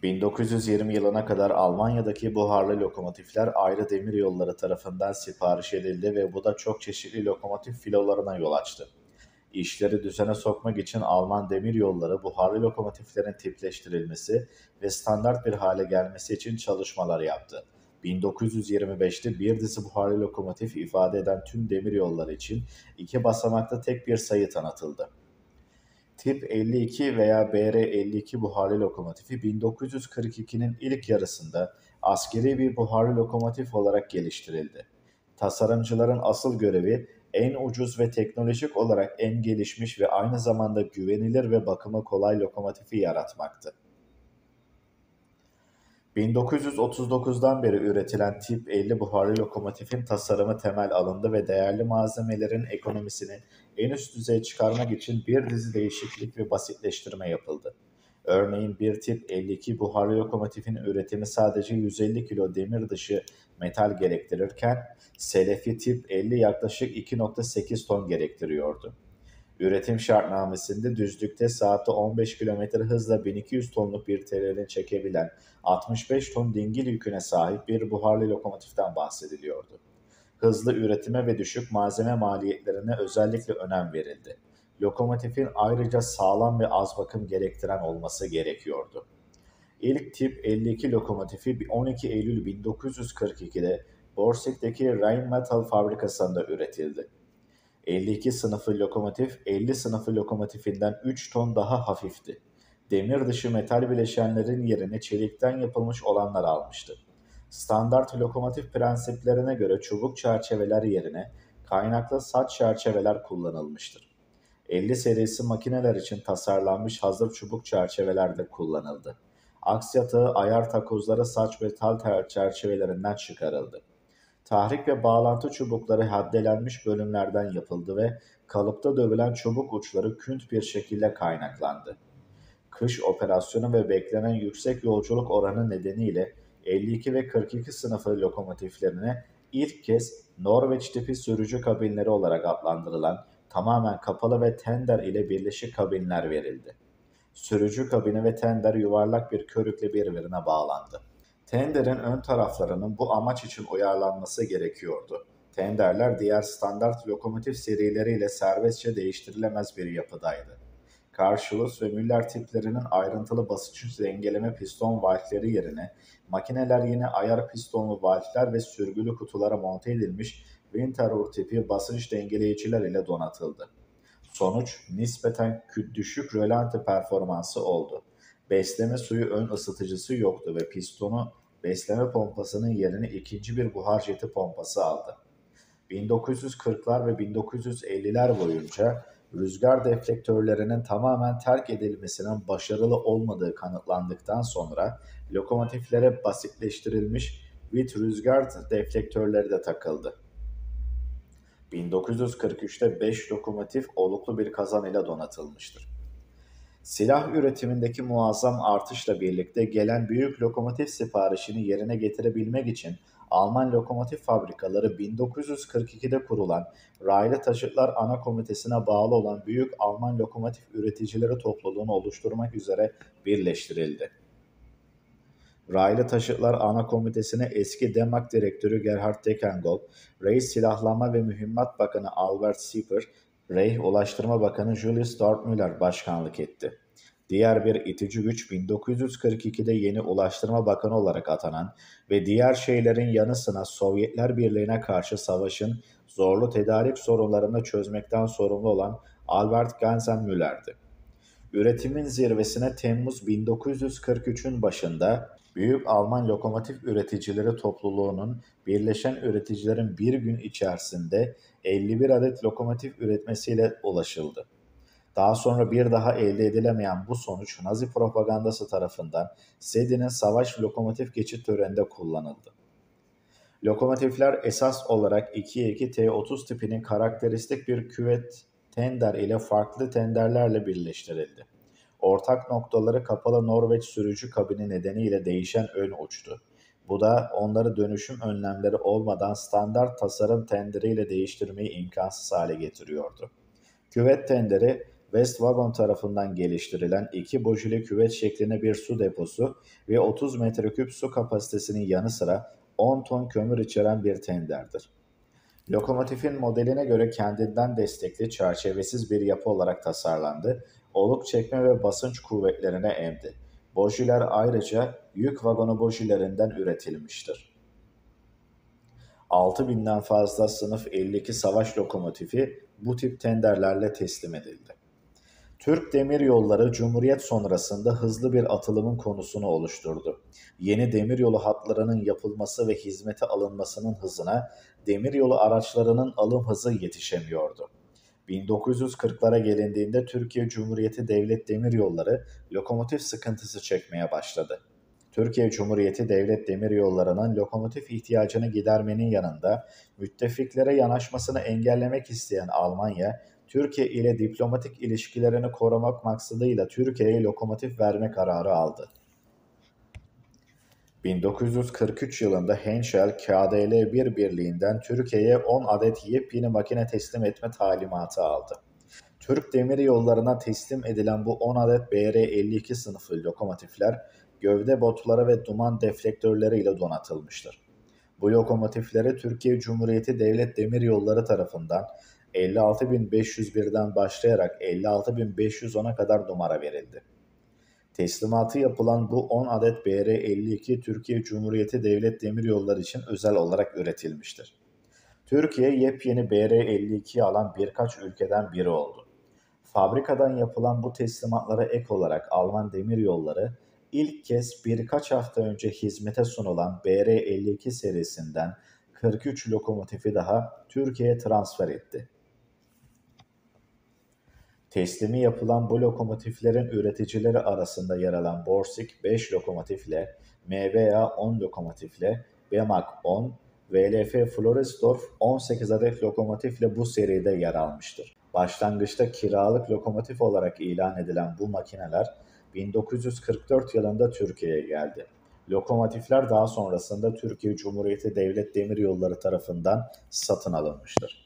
1920 yılına kadar Almanya'daki buharlı lokomotifler ayrı demiryolları tarafından sipariş edildi ve bu da çok çeşitli lokomotif filolarına yol açtı. İşleri düzene sokmak için Alman demiryolları buharlı lokomotiflerin tipleştirilmesi ve standart bir hale gelmesi için çalışmalar yaptı. 1925'te bir dizi buharlı lokomotif ifade eden tüm demiryolları için iki basamaklı tek bir sayı tanıtıldı. Tip 52 veya BR-52 buharlı lokomotifi 1942'nin ilk yarısında askeri bir buharlı lokomotif olarak geliştirildi. Tasarımcıların asıl görevi en ucuz ve teknolojik olarak en gelişmiş ve aynı zamanda güvenilir ve bakımı kolay lokomotifi yaratmaktı. 1939'dan beri üretilen Tip 50 buharlı lokomotifin tasarımı temel alındı ve değerli malzemelerin ekonomisini en üst düzeye çıkarmak için bir dizi değişiklik ve basitleştirme yapıldı. Örneğin bir Tip 52 buharlı lokomotifin üretimi sadece 150 kilo demir dışı metal gerektirirken Selefi Tip 50 yaklaşık 2,8 ton gerektiriyordu. Üretim şartnamesinde düzlükte saatte 15 km hızla 1200 tonluk bir trenin çekebilen 65 ton dingil yüküne sahip bir buharlı lokomotiften bahsediliyordu. Hızlı üretime ve düşük malzeme maliyetlerine özellikle önem verildi. Lokomotifin ayrıca sağlam ve az bakım gerektiren olması gerekiyordu. İlk tip 52 lokomotifi 12 Eylül 1942'de Borsek'teki Rheinmetall fabrikasında üretildi. 52 sınıfı lokomotif 50 sınıfı lokomotifinden 3 ton daha hafifti. Demir dışı metal bileşenlerin yerine çelikten yapılmış olanlar almıştı. Standart lokomotif prensiplerine göre çubuk çerçeveler yerine kaynaklı saç çerçeveler kullanılmıştır. 50 serisi makineler için tasarlanmış hazır çubuk çerçeveler de kullanıldı. Aks yatağı ayar takozları saç metal çerçevelerinden çıkarıldı. Tahrik ve bağlantı çubukları haddelenmiş bölümlerden yapıldı ve kalıpta dövülen çubuk uçları künt bir şekilde kaynaklandı. Kış operasyonu ve beklenen yüksek yolculuk oranı nedeniyle 52 ve 42 sınıfı lokomotiflerine ilk kez Norveç tipi sürücü kabinleri olarak adlandırılan tamamen kapalı ve tender ile birleşik kabinler verildi. Sürücü kabini ve tender yuvarlak bir körükle birbirine bağlandı. Tender'in ön taraflarının bu amaç için uyarlanması gerekiyordu. Tenderler diğer standart lokomotif serileriyle serbestçe değiştirilemez bir yapıdaydı. Karşılus ve Müller tiplerinin ayrıntılı basınç dengeleme piston valfleri yerine makineler yine ayar pistonlu valfler ve sürgülü kutulara monte edilmiş Winterthur tipi basınç dengeleyiciler ile donatıldı. Sonuç nispeten düşük rölanti performansı oldu. Besleme suyu ön ısıtıcısı yoktu ve pistonu besleme pompasının yerini ikinci bir buhar jeti pompası aldı. 1940'lar ve 1950'ler boyunca rüzgar deflektörlerinin tamamen terk edilmesinin başarılı olmadığı kanıtlandıktan sonra lokomotiflere basitleştirilmiş Witt rüzgar deflektörleri de takıldı. 1943'te 5 lokomotif oluklu bir kazan ile donatılmıştır. Silah üretimindeki muazzam artışla birlikte gelen büyük lokomotif siparişini yerine getirebilmek için Alman lokomotif fabrikaları 1942'de kurulan Raylı Taşıtlar Ana Komitesi'ne bağlı olan Büyük Alman Lokomotif Üreticileri Topluluğunu oluşturmak üzere birleştirildi. Raylı Taşıtlar Ana Komitesi'ne eski Demag Direktörü Gerhard Deckengolb, Reich Silahlanma ve Mühimmat Bakanı Albert Sieper, Reich Ulaştırma Bakanı Julius Dortmüller başkanlık etti. Diğer bir itici güç 1942'de yeni Ulaştırma Bakanı olarak atanan ve diğer şeylerin yanı sıra Sovyetler Birliği'ne karşı savaşın zorlu tedarik sorunlarını çözmekten sorumlu olan Albert Ganzen-Müller'di. Üretimin zirvesine Temmuz 1943'ün başında Büyük Alman Lokomotif Üreticileri Topluluğu'nun birleşen üreticilerin bir gün içerisinde 51 adet lokomotif üretmesiyle ulaşıldı. Daha sonra bir daha elde edilemeyen bu sonuç Nazi propagandası tarafından SED'nin savaş lokomotif geçit töreninde kullanıldı. Lokomotifler esas olarak 2'ye 2 T30 tipinin karakteristik bir küvet tender ile farklı tenderlerle birleştirildi. Ortak noktaları kapalı Norveç sürücü kabini nedeniyle değişen ön uçtu. Bu da onları dönüşüm önlemleri olmadan standart tasarım tenderiyle değiştirmeyi imkansız hale getiriyordu. Küvet tenderi Westwagon tarafından geliştirilen 2 bojeli küvet şeklinde bir su deposu ve 30 metreküp su kapasitesinin yanı sıra 10 ton kömür içeren bir tenderdir. Lokomotifin modeline göre kendinden destekli, çerçevesiz bir yapı olarak tasarlandı, oluk çekme ve basınç kuvvetlerine emdi. Bojiler ayrıca yük vagonu bojilerinden üretilmiştir. 6.000'den fazla sınıf 52 savaş lokomotifi bu tip tenderlerle teslim edildi. Türk Demiryolları Cumhuriyet sonrasında hızlı bir atılımın konusunu oluşturdu. Yeni demiryolu hatlarının yapılması ve hizmete alınmasının hızına demiryolu araçlarının alım hızı yetişemiyordu. 1940'lara gelindiğinde Türkiye Cumhuriyeti Devlet Demiryolları lokomotif sıkıntısı çekmeye başladı. Türkiye Cumhuriyeti Devlet Demiryolları'nın lokomotif ihtiyacını gidermenin yanında müttefiklere yanaşmasını engellemek isteyen Almanya, Türkiye ile diplomatik ilişkilerini korumak maksadıyla Türkiye'ye lokomotif verme kararı aldı. 1943 yılında Henschel KDL-1 birliğinden Türkiye'ye 10 adet yepyeni makine teslim etme talimatı aldı. Türk Demiryolları'na teslim edilen bu 10 adet BR-52 sınıfı lokomotifler, gövde botları ve duman deflektörleri ile donatılmıştır. Bu lokomotiflere Türkiye Cumhuriyeti Devlet Demiryolları tarafından 56.501'den başlayarak 56.510'a kadar numara verildi. Teslimatı yapılan bu 10 adet BR-52 Türkiye Cumhuriyeti Devlet Demiryolları için özel olarak üretilmiştir. Türkiye yepyeni BR-52'yi alan birkaç ülkeden biri oldu. Fabrikadan yapılan bu teslimatlara ek olarak Alman Demiryolları ilk kez birkaç hafta önce hizmete sunulan BR-52 serisinden 43 lokomotifi daha Türkiye'ye transfer etti. Teslimi yapılan bu lokomotiflerin üreticileri arasında yer alan Borsig 5 lokomotifle, MBA 10 lokomotifle, Bemak 10, VLF Floresdorf 18 adet lokomotifle bu seride yer almıştır. Başlangıçta kiralık lokomotif olarak ilan edilen bu makineler 1944 yılında Türkiye'ye geldi. Lokomotifler daha sonrasında Türkiye Cumhuriyeti Devlet Demiryolları tarafından satın alınmıştır.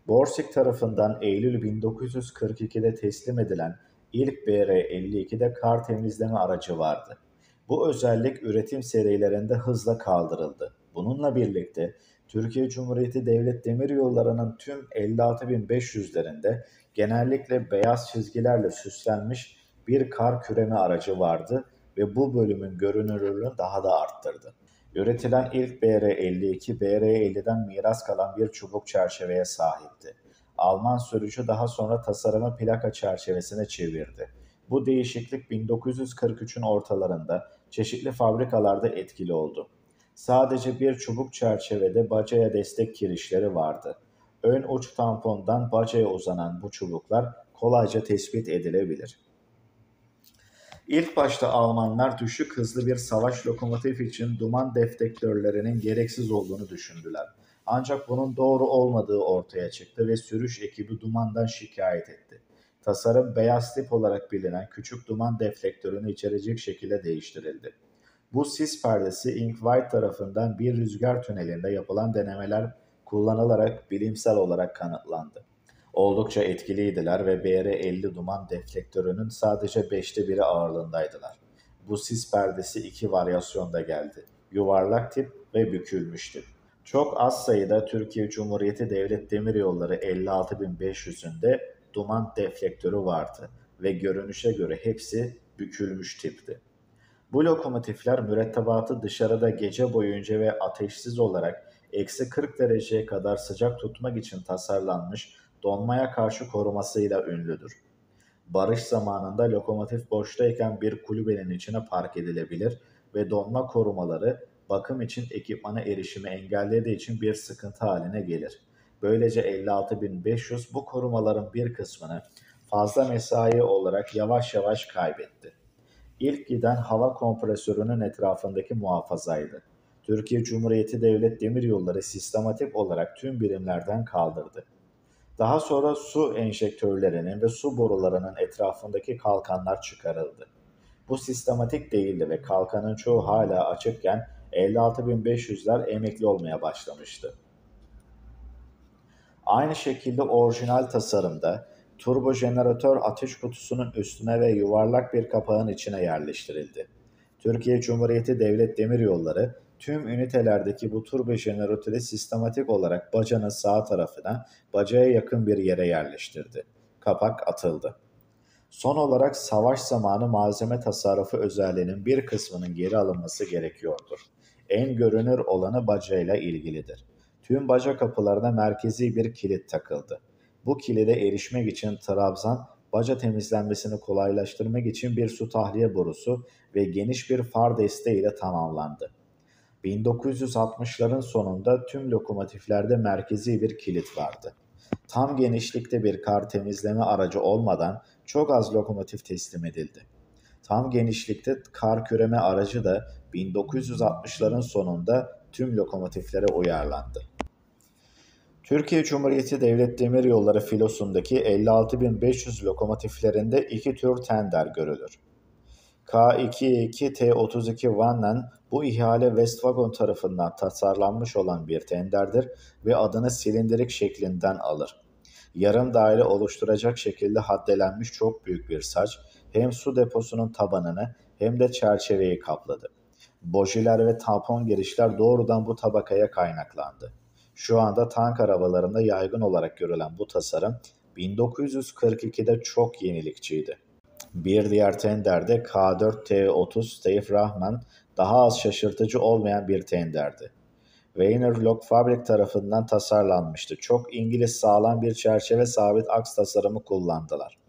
Borsig tarafından Eylül 1942'de teslim edilen ilk BR-52'de kar temizleme aracı vardı. Bu özellik üretim serilerinde hızla kaldırıldı. Bununla birlikte Türkiye Cumhuriyeti Devlet Demiryolları'nın tüm 56.500'lerinde genellikle beyaz çizgilerle süslenmiş bir kar küreme aracı vardı ve bu bölümün görünürlüğünü daha da arttırdı. Üretilen ilk BR-52, BR-50'den miras kalan bir çubuk çerçeveye sahipti. Alman sürücü daha sonra tasarımı plaka çerçevesine çevirdi. Bu değişiklik 1943'ün ortalarında çeşitli fabrikalarda etkili oldu. Sadece bir çubuk çerçevede bacaya destek kirişleri vardı. Ön uç tampondan bacaya uzanan bu çubuklar kolayca tespit edilebilir. İlk başta Almanlar düşük hızlı bir savaş lokomotif için duman deflektörlerinin gereksiz olduğunu düşündüler. Ancak bunun doğru olmadığı ortaya çıktı ve sürüş ekibi dumandan şikayet etti. Tasarım beyaz tip olarak bilinen küçük duman deflektörünü içerecek şekilde değiştirildi. Bu sis perdesi Inkwright tarafından bir rüzgar tünelinde yapılan denemeler kullanılarak bilimsel olarak kanıtlandı. Oldukça etkiliydiler ve BR-50 duman deflektörünün sadece 5'te 1'i ağırlığındaydılar. Bu sis perdesi 2 varyasyonda geldi: yuvarlak tip ve bükülmüş tip. Çok az sayıda Türkiye Cumhuriyeti Devlet Demiryolları 56.500'ünde duman deflektörü vardı ve görünüşe göre hepsi bükülmüş tipti. Bu lokomotifler mürettebatı dışarıda gece boyunca ve ateşsiz olarak eksi 40 dereceye kadar sıcak tutmak için tasarlanmış, donmaya karşı korumasıyla ünlüdür. Barış zamanında lokomotif boştayken bir kulübenin içine park edilebilir ve donma korumaları bakım için ekipmana erişimi engellediği için bir sıkıntı haline gelir. Böylece 56.500 bu korumaların bir kısmını fazla mesai olarak yavaş yavaş kaybetti. İlk giden hava kompresörünün etrafındaki muhafazaydı. Türkiye Cumhuriyeti Devlet Demiryolları sistematik olarak tüm birimlerden kaldırdı. Daha sonra su enjektörlerinin ve su borularının etrafındaki kalkanlar çıkarıldı. Bu sistematik değildi ve kalkanın çoğu hala açıkken 56.500'ler emekli olmaya başlamıştı. Aynı şekilde orijinal tasarımda Turbojeneratör ateş kutusunun üstüne ve yuvarlak bir kapağın içine yerleştirildi. Türkiye Cumhuriyeti Devlet Demiryolları tüm ünitelerdeki bu turbojeneratörü sistematik olarak bacanın sağ tarafına, bacağa yakın bir yere yerleştirdi. Kapak atıldı. Son olarak savaş zamanı malzeme tasarrufu özelliğinin bir kısmının geri alınması gerekiyordur. En görünür olanı bacayla ilgilidir. Tüm baca kapılarına merkezi bir kilit takıldı. Bu kilide erişmek için trabzan, baca temizlenmesini kolaylaştırmak için bir su tahliye borusu ve geniş bir far desteğiyle tamamlandı. 1960'ların sonunda tüm lokomotiflerde merkezi bir kilit vardı. Tam genişlikte bir kar temizleme aracı olmadan çok az lokomotif teslim edildi. Tam genişlikte kar küreme aracı da 1960'ların sonunda tüm lokomotiflere uyarlandı. Türkiye Cumhuriyeti Devlet Demiryolları filosundaki 56.500 lokomotiflerinde iki tür tender görülür. K22 T32 Vannen bu ihale Westwagon tarafından tasarlanmış olan bir tenderdir ve adını silindirik şeklinden alır. Yarım daire oluşturacak şekilde haddelenmiş çok büyük bir saç hem su deposunun tabanını hem de çerçeveyi kapladı. Bojiler ve tampon girişler doğrudan bu tabakaya kaynaklandı. Şu anda tank arabalarında yaygın olarak görülen bu tasarım 1942'de çok yenilikçiydi. Bir diğer tender de K4T30 Steve Rahman daha az şaşırtıcı olmayan bir tenderdi. Weiner Lok Fabrik tarafından tasarlanmıştı. Çok İngiliz sağlam bir çerçeve sabit aks tasarımı kullandılar.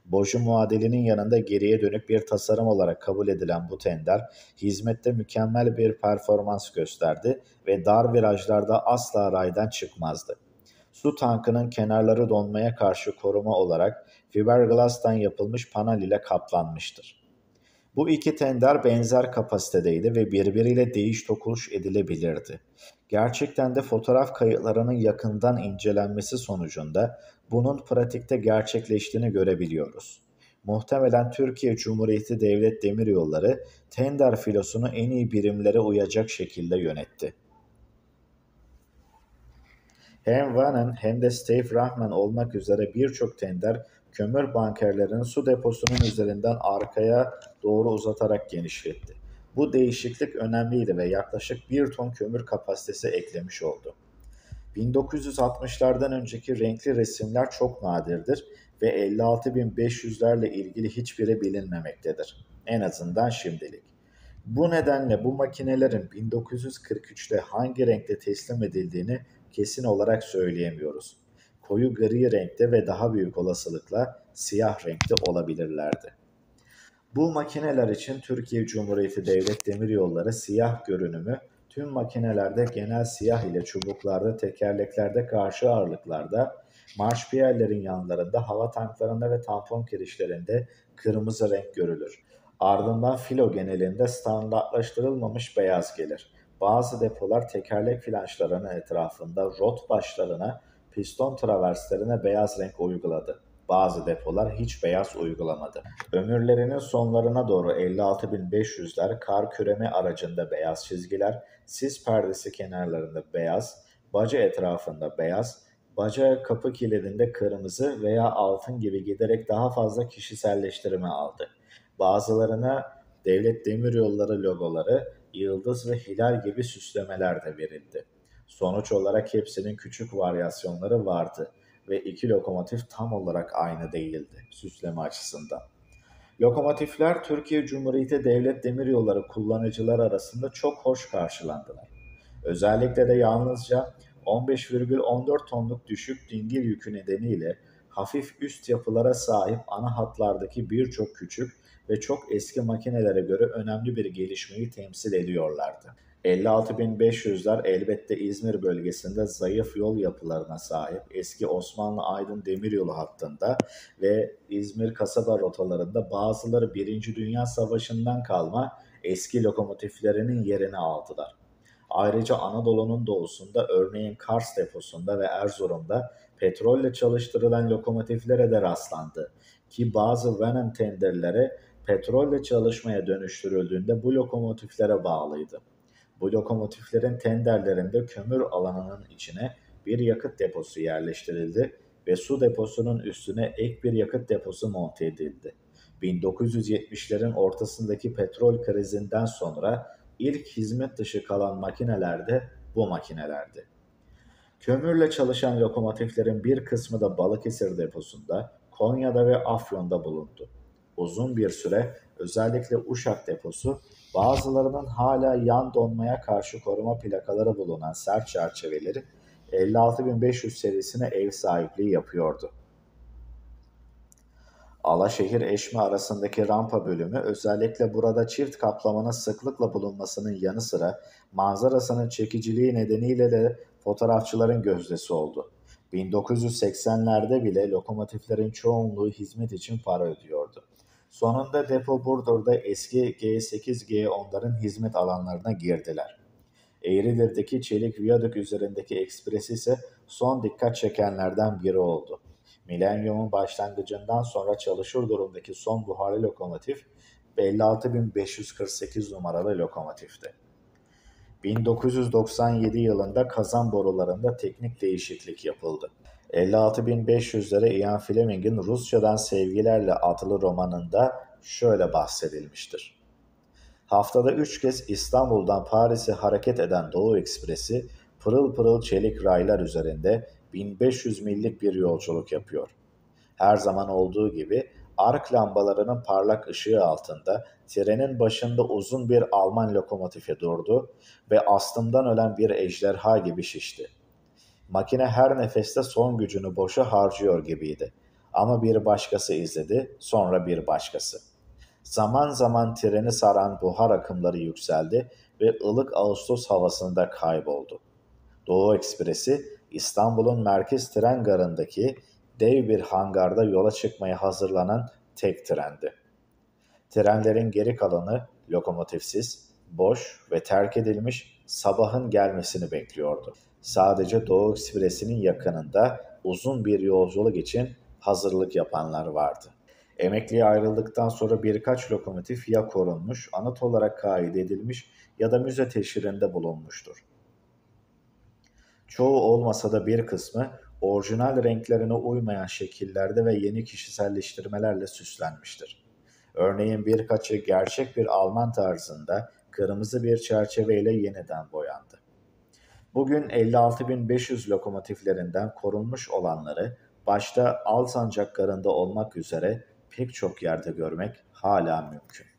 Boju muadilinin yanında geriye dönük bir tasarım olarak kabul edilen bu tender, hizmette mükemmel bir performans gösterdi ve dar virajlarda asla raydan çıkmazdı. Su tankının kenarları donmaya karşı koruma olarak fiberglass'tan yapılmış panel ile kaplanmıştır. Bu iki tender benzer kapasitedeydi ve birbiriyle değiş tokuş edilebilirdi. Gerçekten de fotoğraf kayıtlarının yakından incelenmesi sonucunda bunun pratikte gerçekleştiğini görebiliyoruz. Muhtemelen Türkiye Cumhuriyeti Devlet Demiryolları tender filosunu en iyi birimlere uyacak şekilde yönetti. Hem Vanen hem de Steve Rahman olmak üzere birçok tender kömür bankerlerini su deposunun üzerinden arkaya doğru uzatarak genişletti. Bu değişiklik önemliydi ve yaklaşık 1 ton kömür kapasitesi eklemiş oldu. 1960'lardan önceki renkli resimler çok nadirdir ve 56.500'lerle ilgili hiçbiri bilinmemektedir. En azından şimdilik. Bu nedenle bu makinelerin 1943'te hangi renkte teslim edildiğini kesin olarak söyleyemiyoruz. Koyu gri renkte ve daha büyük olasılıkla siyah renkte olabilirlerdi. Bu makineler için Türkiye Cumhuriyeti Devlet Demiryolları siyah görünümü tüm makinelerde genel siyah ile çubuklarda, tekerleklerde, karşı ağırlıklarda, marşpiyerlerin yanlarında, hava tanklarında ve tampon kirişlerinde kırmızı renk görülür. Ardından filo genelinde standartlaştırılmamış beyaz gelir. Bazı depolar tekerlek flanşlarının etrafında rot başlarına, piston traverslerine beyaz renk uyguladı. Bazı depolar hiç beyaz uygulamadı. Ömürlerinin sonlarına doğru 56.500'ler kar küreme aracında beyaz çizgiler, sis perdesi kenarlarında beyaz, baca etrafında beyaz, baca kapı kilidinde kırmızı veya altın gibi giderek daha fazla kişiselleştirme aldı. Bazılarına Devlet Demiryolları logoları, yıldız ve hilal gibi süslemeler de verildi. Sonuç olarak hepsinin küçük varyasyonları vardı ve iki lokomotif tam olarak aynı değildi süsleme açısından. Lokomotifler Türkiye Cumhuriyeti Devlet Demiryolları kullanıcılar arasında çok hoş karşılandılar. Özellikle de yalnızca 15,14 tonluk düşük dingil yükü nedeniyle hafif üst yapılara sahip ana hatlardaki birçok küçük ve çok eski makinelere göre önemli bir gelişmeyi temsil ediyorlardı. 56.500'ler elbette İzmir bölgesinde zayıf yol yapılarına sahip eski Osmanlı-Aydın demiryolu hattında ve İzmir kasaba rotalarında bazıları 1. Dünya Savaşı'ndan kalma eski lokomotiflerinin yerini aldılar. Ayrıca Anadolu'nun doğusunda örneğin Kars deposunda ve Erzurum'da petrolle çalıştırılan lokomotiflere de rastlandı ki bazı Venom tenderlere petrolle çalışmaya dönüştürüldüğünde bu lokomotiflere bağlıydı. Bu lokomotiflerin tenderlerinde kömür alanının içine bir yakıt deposu yerleştirildi ve su deposunun üstüne ek bir yakıt deposu monte edildi. 1970'lerin ortasındaki petrol krizinden sonra ilk hizmet dışı kalan makineler de bu makinelerdi. Kömürle çalışan lokomotiflerin bir kısmı da Balıkesir deposunda, Konya'da ve Afyon'da bulundu. Uzun bir süre özellikle Uşak deposu bazılarının hala yan donmaya karşı koruma plakaları bulunan sert çerçeveleri 56500 serisine ev sahipliği yapıyordu. Alaşehir-Eşme arasındaki rampa bölümü özellikle burada çift kaplamanın sıklıkla bulunmasının yanı sıra manzarasının çekiciliği nedeniyle de fotoğrafçıların gözdesi oldu. 1980'lerde bile lokomotiflerin çoğunluğu hizmet için para ödüyordu. Sonunda depo Burdur'da eski G8 G10'ların hizmet alanlarına girdiler. Eğridir'deki çelik viyadük üzerindeki ekspres ise son dikkat çekenlerden biri oldu. Milenyumun başlangıcından sonra çalışır durumdaki son buharlı lokomotif 56548 numaralı lokomotifti. 1997 yılında kazan borularında teknik değişiklik yapıldı. 56500'lere Ian Fleming'in Rusçadan Sevgilerle adlı romanında şöyle bahsedilmiştir. Haftada 3 kez İstanbul'dan Paris'e hareket eden Doğu Ekspresi pırıl pırıl çelik raylar üzerinde 1500 millik bir yolculuk yapıyor. Her zaman olduğu gibi ark lambalarının parlak ışığı altında trenin başında uzun bir Alman lokomotifi durdu ve astımdan ölen bir ejderha gibi şişti. Makine her nefeste son gücünü boşa harcıyor gibiydi. Ama bir başkası izledi, sonra bir başkası. Zaman zaman treni saran buhar akımları yükseldi ve ılık Ağustos havasında kayboldu. Doğu Ekspresi, İstanbul'un merkez tren garındaki dev bir hangarda yola çıkmaya hazırlanan tek trendi. Trenlerin geri kalanı lokomotifsiz, boş ve terk edilmiş sabahın gelmesini bekliyordu. Sadece Doğu Ekspresi'nin yakınında uzun bir yolculuk için hazırlık yapanlar vardı. Emekliye ayrıldıktan sonra birkaç lokomotif ya korunmuş, anıt olarak kaydedilmiş ya da müze teşhirinde bulunmuştur. Çoğu olmasa da bir kısmı orijinal renklerine uymayan şekillerde ve yeni kişiselleştirmelerle süslenmiştir. Örneğin birkaçı gerçek bir Alman tarzında kırmızı bir çerçeveyle yeniden boyandı. Bugün 56.500 lokomotiflerinden korunmuş olanları başta Alsancak Garı'nda olmak üzere pek çok yerde görmek hala mümkün.